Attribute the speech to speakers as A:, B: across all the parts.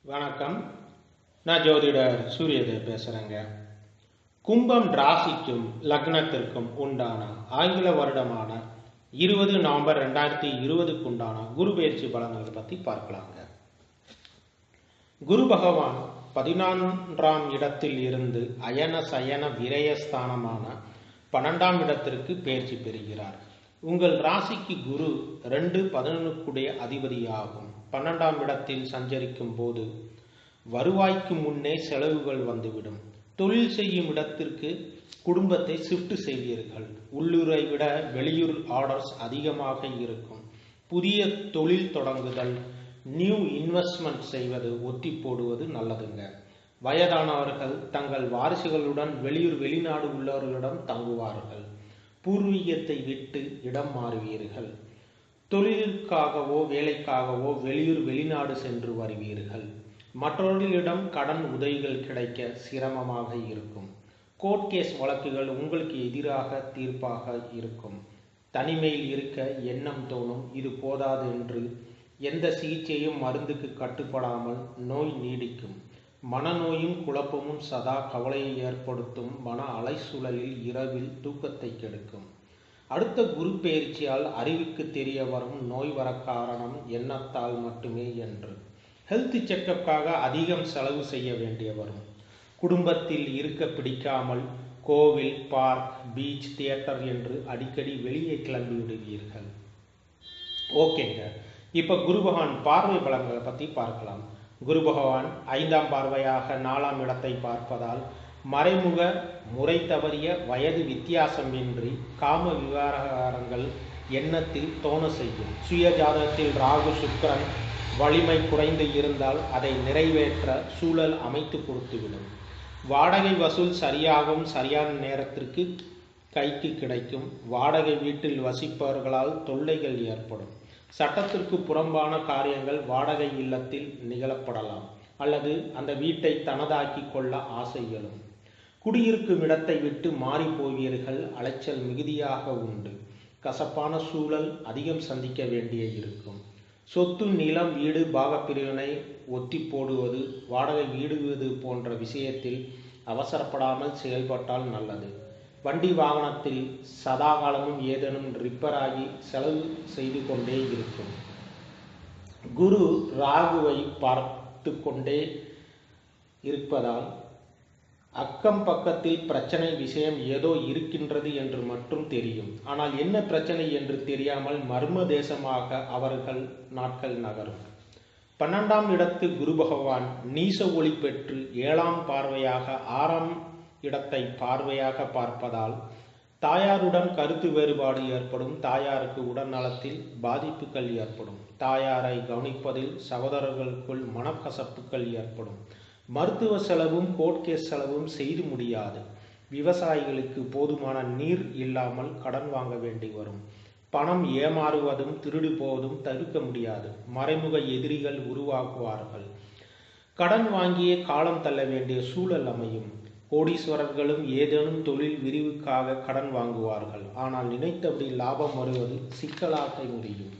A: வணக்கம். நான் ஜோதிடர் சூரியதேவ் பேசுகிறேங்க. கும்பம் ராசிக்கும் லக்னத்திற்கும் உண்டான ஆங்கில வருடமான 20 நவம்பர் 2020 உண்டான குரு பெயர்ச்சி பலன்களை பற்றி பார்க்கலாங்க. குரு பகவான் 11ஆம் இடத்தில் இருந்து அயன சயன விரயஸ்தானமான 12ஆம் இடத்திற்கு பெயர்ச்சி பெறுகிறார். உங்கள் ராசிக்கு குரு 2-11 அதிபதியாகும். 12ஆம் இடத்தில் சஞ்சரிக்கும் போது வருவாய்க்கு முன்னே செலவுகள் வந்துவிடும். தொழில் செய்யும் இடத்திற்கு குடும்பத்தை ஷிஃப்ட் செய்வீர்கள். உள்ளூரை விட வெளியூர் ஆர்டர்ஸ் அதிகமாக இருக்கும். புதிய தொழில் தொடங்குதல், நியூ இன்வெஸ்ட்மெண்ட் செய்வது ஒத்தி போடுவது நல்லதுங்க. வயதானவர்கள் தங்கள் வாரிசுகளுடன் வெளியூர் வெளிநாடு உள்ளவர்களிடம் தங்குவார்கள். பூர்வீகத்தை விட்டு இடம் மாறுவீர்கள். தொழிலுக்காகவோ வேலைக்காகவோ வெளியூர் வெளிநாடு சென்று வருவீர்கள். மற்றவர்களிடம் கடன் உதவிகள் கிடைக்க சிரமமாக இருக்கும். கோர்ட் கேஸ் வழக்குகள் உங்களுக்கு எதிராக தீர்ப்பாக இருக்கும். தனிமையில் இருக்க எண்ணம் தோணும். இது போதாது என்று எந்த சிகிச்சையும் மருந்துக்கு கட்டுப்படாமல் நோய் நீடிக்கும். மனநோயும் குழப்பமும் சதா கவலையை ஏற்படுத்தும். மன அலைச்சூழலில் இரவில் தூக்கத்தை கெடுக்கும். அடுத்த குரு பெயர்ச்சியால் அறிவுக்கு தெரிய வரும் நோய் வர காரணம் எண்ணத்தால் மட்டுமே என்று. ஹெல்த் செக்கப்புக்காக அதிகம் செலவு செய்ய வேண்டிய வரும். குடும்பத்தில் இருக்க பிடிக்காமல் கோவில், பார்க், பீச், தியேட்டர் என்று அடிக்கடி வெளியே கிளம்பி விடுவீர்கள். ஓகேங்க, இப்போ குரு பகவான் பார்வை பலன்களை பற்றி பார்க்கலாம். குரு பகவான் 5ஆம் பார்வையாக 4ஆம் இடத்தை பார்ப்பதால் மறைமுக முறை தவறிய வயது வித்தியாசமின்றி காம விவகாரங்கள் எண்ணத்தில் தோண செய்யும். சுய ஜாதகத்தில் ராகு சுக்கிரன் வலிமை குறைந்து இருந்தால் அதை நிறைவேற்ற சூழல் அமைத்து கொடுத்துவிடும். வாடகை வசூல் சரியாகவும் சரியான நேரத்திற்கு கைக்கு கிடைக்கும். வாடகை வீட்டில் வசிப்பவர்களால் தொல்லைகள் ஏற்படும். சட்டத்திற்கு புறம்பான காரியங்கள் வாடகை இல்லத்தில் நிகழப்படலாம் அல்லது அந்த வீட்டை தனதாக்கி கொள்ள ஆசை எழும். குடியிருக்கும் இடத்தை விட்டு மாறி போவீர்கள். அலைச்சல் மிகுதியாக உண்டு. கசப்பான சூழல் அதிகம் சந்திக்க வேண்டிய இருக்கும். சொத்து, நிலம், வீடு பாகப்பிரிவினை ஒத்தி போடுவது, வாடகை வீடுவது போன்ற விஷயத்தில் அவசரப்படாமல் செயல்பட்டால் நல்லது. வண்டி வாகனத்தில் சதாகாலமும் ஏதேனும் ரிப்பேர் ஆகி செலவு செய்து கொண்டே இருக்கும். குரு ராகுவை பார்த்து கொண்டே இருப்பதால் அக்கம் பக்கத்தில் பிரச்சனை விஷயம் ஏதோ இருக்கின்றது என்று மட்டும் தெரியும். ஆனால் என்ன பிரச்சனை என்று தெரியாமல் மர்ம தேசமாக அவர்கள் நாட்கள் நகரும். 12ஆம் இடத்து குரு பகவான் நீச ஒளி பெற்று 7ஆம் பார்வையாக 6ஆம் இடத்தை பார்வையாக பார்ப்பதால் தாயாருடன் கருத்து வேறுபாடு ஏற்படும். தாயாருக்கு உடல் நலத்தில் பாதிப்புகள் ஏற்படும். தாயாரை கவனிப்பதில் சகோதரர்களுக்குள் மனக்கசப்புகள் ஏற்படும். மருத்துவ செலவும் கோர்ட் கேஸ் செலவும் செய்து முடியாது. விவசாயிகளுக்கு போதுமான நீர் இல்லாமல் கடன் வாங்க வேண்டி வரும். பணம் ஏமாறுவதும் திருடு போவதும் தடுக்க முடியாது. மறைமுக எதிரிகள் உருவாக்குவார்கள். கடன் வாங்கியே காலம் தள்ள வேண்டிய சூழல் அமையும். கோடீஸ்வரர்களும் ஏதேனும் தொழில் விரிவுக்காக கடன் வாங்குவார்கள். ஆனால் நினைத்தபடி லாபம் வருவது சிக்கலாக முடியும்.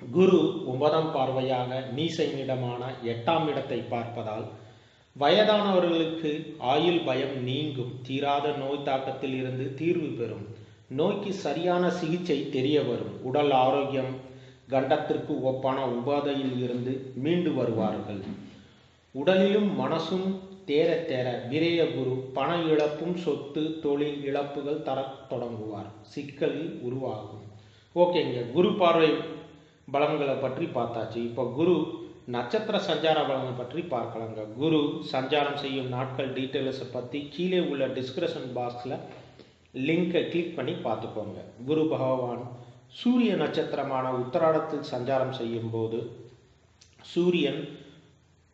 A: குரு 9ஆம் பார்வையாக நீசனிடமான 8ஆம் இடத்தை பார்ப்பதால் வயதானவர்களுக்கு ஆயுள் பயம் நீங்கும். தீராத நோய் தாக்கத்தில் இருந்து தீர்வு பெறும். நோய்க்கு சரியான சிகிச்சை தெரிய வரும். உடல் ஆரோக்கியம் கண்டத்திற்கு ஒப்பான உபாதையில் இருந்து மீண்டு வருவார்கள். உடலிலும் மனசும் தேர தேர விரய குரு பண இழப்பும் சொத்து தொழில் இழப்புகள் தர தொடங்குவார். சிக்கலில் உருவாகும். ஓகேங்க, குரு பார்வை பலன்களை பற்றி பார்த்தாச்சு. இப்போ குரு நட்சத்திர சஞ்சார பலன்கள் பற்றி பார்க்கலாங்க. குரு சஞ்சாரம் செய்யும் நாட்கள் டீட்டெயில்ஸை பற்றி கீழே உள்ள டிஸ்கிரிப்ஷன் பாக்ஸில் லிங்கை கிளிக் பண்ணி பார்த்துக்கோங்க. குரு பகவான் சூரிய நட்சத்திரமான உத்தராடத்தில் சஞ்சாரம் செய்யும் போது சூரியன்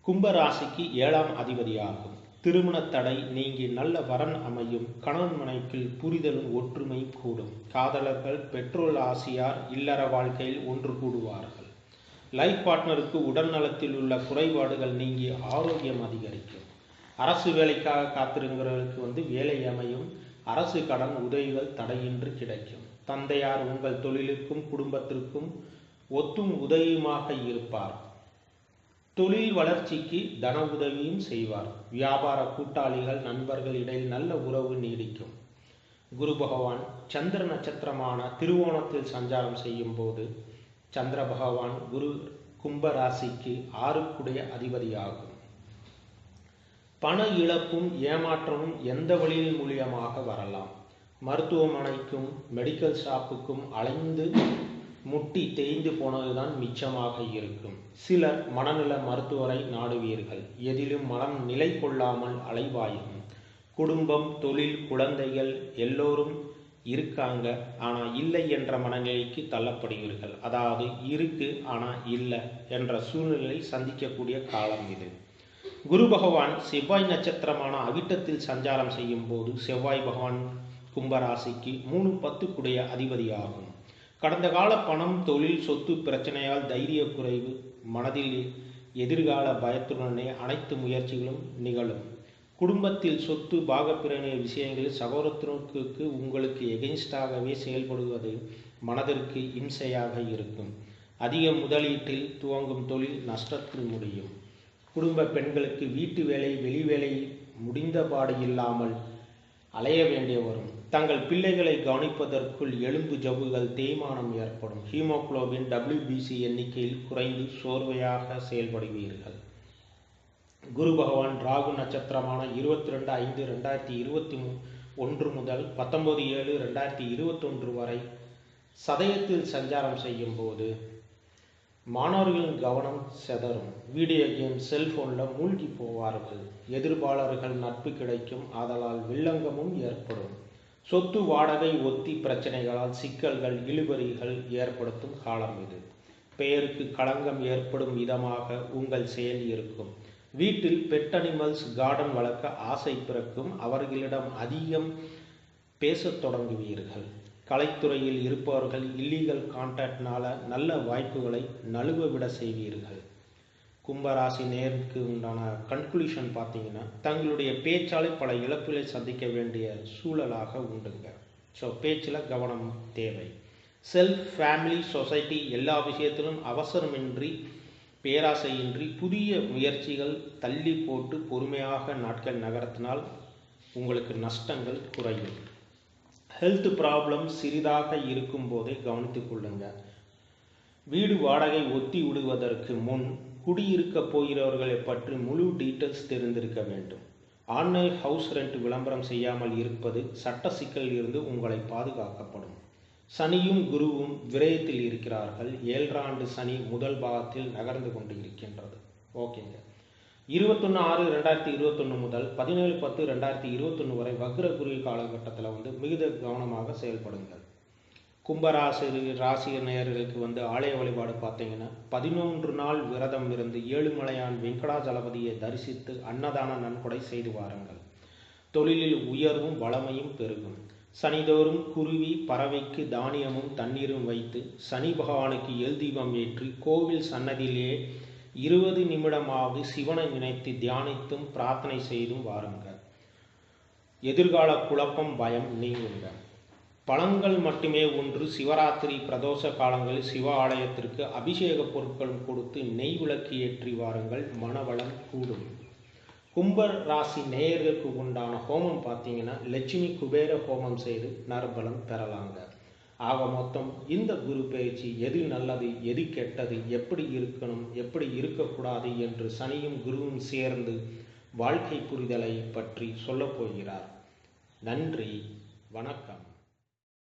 A: கும்பராசிக்கு 7ஆம் அதிபதியாகும். திருமண தடை நீங்கி நல்ல வரன் அமையும். கணவன் மனைவிக்குள் புரிதலும் ஒற்றுமை கூடும். காதலர்கள் பெற்றோர் ஆசியார் இல்லற வாழ்க்கையில் ஒன்று கூடுவார்கள். லைஃப் பார்ட்னருக்கு உடல் நலத்தில் உள்ள குறைபாடுகள் நீங்கி ஆரோக்கியம் அதிகரிக்கும். அரசு வேலைக்காக காத்திருக்கிறவர்களுக்கு வேலை அமையும். அரசு கடன் உதவிகள் தடையின்றி கிடைக்கும். தந்தையார் உங்கள் தொழிலுக்கும் குடும்பத்திற்கும் ஒத்தும் உதவியுமாக இருப்பார். தொழில் வளர்ச்சிக்கு தன உதவியும் செய்வார். வியாபார கூட்டாளிகள் நண்பர்கள் இடையில் நல்ல உறவு நீடிக்கும். குரு பகவான் சந்திர நட்சத்திரமான திருவோணத்தில் சஞ்சாரம் செய்யும் போது சந்திர பகவான் குரு கும்ப ராசிக்கு 6க்குடைய அதிபதியாகும். பண இழப்பும் ஏமாற்றமும் எந்த வழியில் மூலியமாக வரலாம். மருத்துவமனைக்கும் மெடிக்கல் ஷாப்புக்கும் அலைந்து முட்டி தேய்ந்து போனதுதான் மிச்சமாக இருக்கும். சிலர் மனநல மருத்துவரை நாடுவீர்கள். எதிலும் மனம் நிலை கொள்ளாமல் அலைவாயும். குடும்பம், தொழில், குழந்தைகள் எல்லோரும் இருக்காங்க ஆனால் இல்லை என்ற மனநிலைக்கு தள்ளப்படுவீர்கள். அதாவது இருக்கு ஆனால் இல்லை என்ற சூழ்நிலை சந்திக்கக்கூடிய காலம் இது. குரு பகவான் செவ்வாய் நட்சத்திரமான அவிட்டத்தில் சஞ்சாரம் செய்யும் போது செவ்வாய் பகவான் கும்பராசிக்கு 3-10க்குடைய அதிபதியாகும். கடந்த கால பணம், தொழில், சொத்து பிரச்சனையால் தைரிய குறைவு, மனதில் எதிர்கால பயத்துடனே அனைத்து முயற்சிகளும் நிகழும். குடும்பத்தில் சொத்து பாகப்பிரிவினை விஷயங்களில் சகோதரத்திற்கு உங்களுக்கு எகென்ஸ்டாகவே செயல்படுவது மனதிற்கு இம்சையாக இருக்கும். அதிக முதலீட்டில் துவங்கும் தொழில் நஷ்டத்தில் முடியும். குடும்ப பெண்களுக்கு வீட்டு வேலை, வெளி வேலை முடிந்தபாடு இல்லாமல் அலைய வேண்டிய வரும். தங்கள் பிள்ளைகளை கவனிப்பதற்குள் எலும்பு ஜவ்வுகள் தேய்மானம் ஏற்படும். ஹீமோகுளோபின், WBC எண்ணிக்கையில் குறைந்து சோர்வையாக செயல்படுவீர்கள். குரு பகவான் ராகு நட்சத்திரமான 22/5/2021 முதல் 19/7/2021 வரை சதயத்தில் சஞ்சாரம் செய்யும் போது மாணவர்களின் கவனம் செதறும். வீடியோ கேம், செல்போனில் மூழ்கி போவார்கள். எதிர்ப்பாளர்கள் நட்பு கிடைக்கும். ஆதலால் வில்லங்கமும் ஏற்படும். சொத்து வாடகை ஒத்தி பிரச்சனைகளால் சிக்கல்கள், இழுபறிகள் ஏற்படுத்தும் காலம் இது. பெயருக்கு களங்கம் ஏற்படும் விதமாக உங்கள் செயல் இருக்கும். வீட்டில் பெட் அனிமல்ஸ், கார்டன் வளர்க்க ஆசை பிறக்கும். அவர்களிடம் அதிகம் பேசத் தொடங்குவீர்கள். கலைத்துறையில் இருப்பவர்கள் இல்லீகல் கான்டாக்ட்னால நல்ல வாய்ப்புகளை நழுவ விட செய்வீர்கள். கும்பராசி நேருக்கு உண்டான கன்க்ளூஷன் பார்த்தீங்கன்னா, தங்களுடைய பேச்சாலை பல இழப்புகளை சந்திக்க வேண்டிய சூழலாக உண்டுங்க. ஸோ பேச்சில் கவனம் தேவை. செல்ஃப், ஃபேமிலி, சொசைட்டி எல்லா விஷயத்திலும் அவசரமின்றி, பேராசையின்றி புதிய முயற்சிகள் தள்ளி போட்டு பொறுமையாக நாட்கள் நகர்த்தினால் உங்களுக்கு நஷ்டங்கள் குறையும். ஹெல்த் ப்ராப்ளம் சிறிதாக இருக்கும் போதே கவனித்துக் கொள்ளுங்க. வீடு வாடகை ஒத்தி விடுவதற்கு முன் குடியிருக்க போகிறவர்களை பற்றி முழு டீட்டெயில்ஸ் தெரிந்திருக்க வேண்டும். ஆன்லைன் ஹவுஸ் ரெண்ட் விளம்பரம் செய்யாமல் இருப்பது சட்ட சிக்கலில் இருந்து உங்களை பாதுகாக்கப்படும். சனியும் குருவும் விரயத்தில் இருக்கிறார்கள். 7 ஆண்டு சனி முதல் பாகத்தில் நகர்ந்து கொண்டு இருக்கின்றது. ஓகேங்க. 21/6/2021 முதல் 17/10/2021 வரை வக்ர குரு காலகட்டத்தில் மிகுந்த கவனமாக செயல்படுங்கள். ராசி நேயர்களுக்கு ஆலய வழிபாடு பார்த்தீங்கன்னா, 11 நாள் விரதம் இருந்து ஏழுமலையான் வெங்கடாஜலபதியை தரிசித்து அன்னதான நன்கொடை செய்து வாருங்கள். தொழிலில் உயர்வும் வளமையும் பெருகும். சனிதோறும் குருவி, பறவைக்கு தானியமும் தண்ணீரும் வைத்து சனி பகவானுக்கு எல் தீபம் ஏற்றி கோவில் சன்னதியிலேயே 20 நிமிடமாவது சிவனை நினைத்து தியானித்தும் பிரார்த்தனை செய்தும் வாருங்க. எதிர்கால குழப்பம், பயம் நீங்குங்க. பழங்கள் மட்டுமே ஒன்று. சிவராத்திரி பிரதோஷ காலங்களில் சிவ ஆலயத்திற்கு அபிஷேக பொருட்கள் கொடுத்து நெய் விளக்கு ஏற்றி வாருங்கள். மனவளம் கூடும். கும்ப ராசி நேயர்களுக்கு உண்டான ஹோமம் பார்த்தீங்கன்னா, லட்சுமி குபேர ஹோமம் செய்து நற்பலன் பெறலாங்க. ஆக மொத்தம் இந்த குரு பயிற்சி எது நல்லது, எது கெட்டது, எப்படி இருக்கணும், எப்படி இருக்கக்கூடாது என்று சனியும் குருவும் சேர்ந்து வாழ்க்கை புரிதலை பற்றி சொல்லப் போகிறார். நன்றி, வணக்கம்.